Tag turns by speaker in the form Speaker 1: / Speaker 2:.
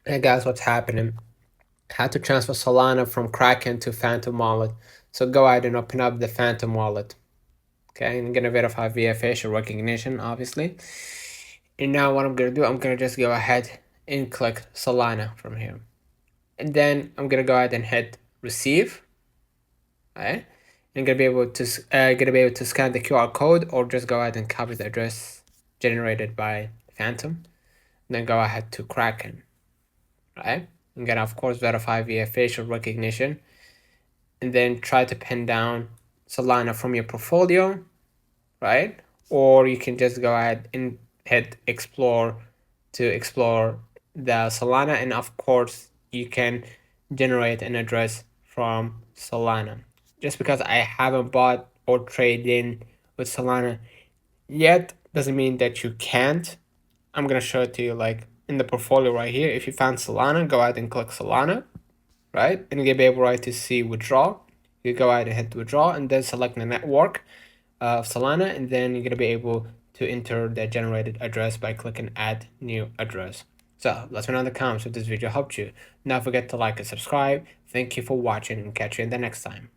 Speaker 1: Hey guys, what's happening? How to transfer Solana from Kraken to Phantom wallet. So go ahead and open up the Phantom wallet. Okay, and I'm gonna verify via facial recognition, obviously. And now what I'm gonna do, I'm gonna just go ahead and click Solana from here. And then I'm gonna go ahead and hit receive. Right? And gonna be able to scan the QR code or just go ahead and copy the address generated by Phantom. And then go ahead to Kraken. Right? I'm gonna of course verify via facial recognition and then try to pin down Solana from your portfolio, right? Or you can just go ahead and hit explore to explore the Solana, and of course you can generate an address from Solana. Just because I haven't bought or traded in with Solana yet doesn't mean that you can't. I'm gonna show it to you like in the portfolio right here. If you found Solana, go ahead and click Solana, right? And you'll be able right to see withdraw. You go ahead and hit withdraw and then select the network of Solana, and then you're gonna be able to enter the generated address by clicking add new address. So let me know in the comments if this video helped you. Don't forget to like and subscribe. Thank you for watching and catch you in the next time.